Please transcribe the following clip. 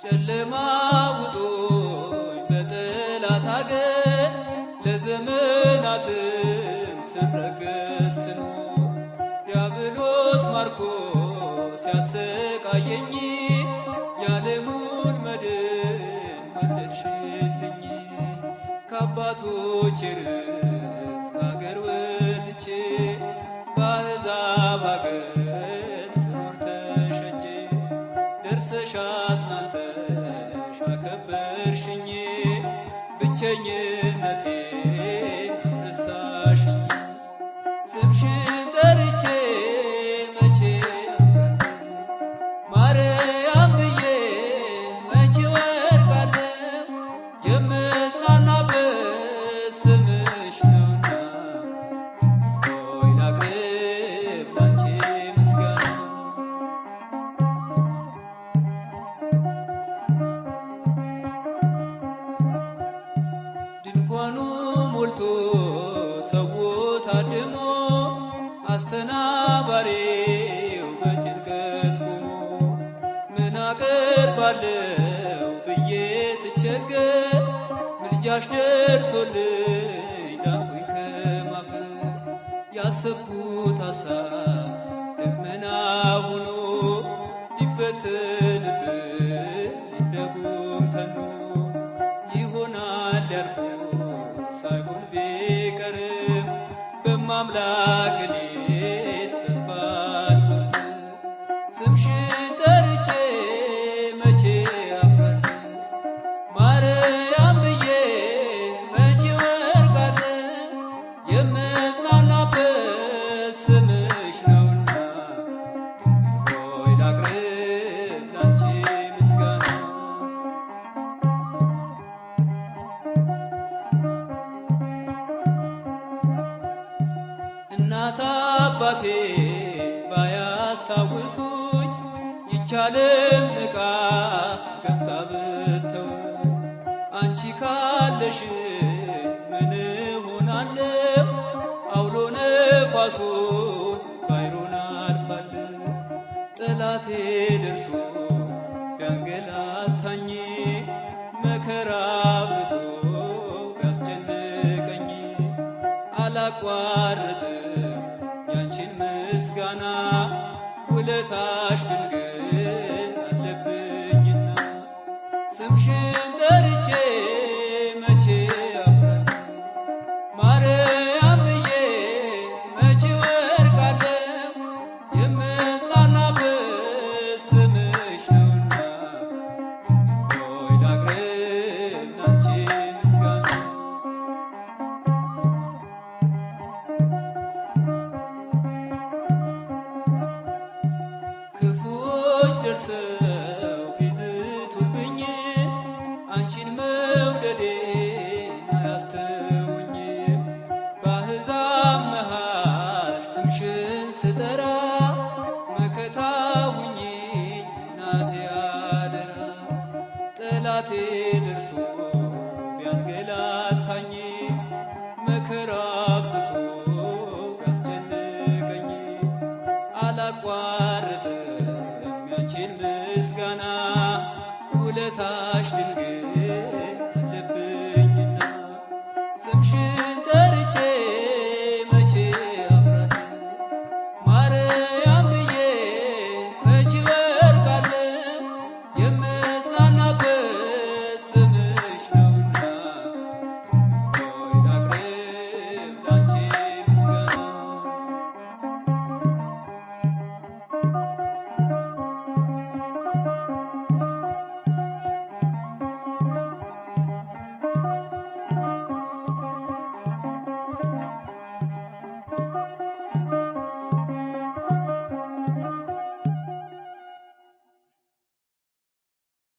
ጨለማ ውጦኝ በጠላት አገር ለዘመናትም ስረገጥ ስኖር ዲያብሎስ ማርኮ ሲያሰቃየኝ የዓለሙን መድን ወለድሽልኝ። ከአባቶቼ ርስት ከአገር ወጥቼ በአሕዛብ አገር ስኖር ተሸጬ ደርሰሽ አጽናንተሽ አከበርሽኝ ብቸኝነቴን አስረሳሽኝ። ስምሽን ጠርቼ መቼ አፍራለሁ ማርያም ብዬ መቼ ወድቃለሁ የምጽናናበት ስምሽ ነውና ሆይ ላቅርብ ላንቺ ምስጋና። ድንኳኑ ሞልቶ ሰው ታድሞ አስተናባሪው በጭንቀት ቆሞ ምን አቀርባለሁ ብዬ ስቸገር ምልጃሽ ደርሶልኝ ዳንኩኝ ከማፈር። ያሰብኩት ሐሳብ ደመና ሆኖ ሊበተንብኝ እንደ ጉም ተኖ ይሆናል ያልኩት ሳይሆን ቢቀርም በማምላክ እኔስ ተስፋ አልቆርጥም። ስምሽን ጠርቼ መቼ አፍራለሁ ማርያም ብዬ መቼ ወድቃለሁ የምጽናናበት ስምሽ ነውና ድንግል ሆይ ላቅርብ ላንቺ ምስጋና። እናት አባቴ ባያስታውሱኝ ይቻለም ንቃ ገፍታ ብተውኝ አንቺ ካለሽ ምን እሆናለሁ? አውሎ ነፋሱን ባይሮን አልፋለሁ። ጠላቴ ደርሶ ቢያንገላታኝ መከራ አብዝቶ ቢያስጨንቀኝ አላቋርጥም ያንቺን ምስጋና ውለታሽ ድንግል አለብኝና። ስምሽን ጠርቼ መቼ አፍራለሁ ማርያም ብዬ መቼ ወድቃለሁ የምጽናናበት ስምሽ ነውና ድንግል ሆይ ላቅርብ ላንቺ ምስጋና። ክፉዎች ደርሰው ቢዝቱብኝ አንቺን መውደዴን አያስተውኝም። በአሕዛብ መሃል ስምሽን ስጠራ መከታ ሁኚኝ እናቴ አደራ። ጠላቴ ደርሶ ቢያንገላታኝ መከራ አብዝቶ ቢያስጨንቀኝ አላቋርጥም ያንቺን ምስጋና ውለታሽ ድንግል አለብኝና። ስምሽን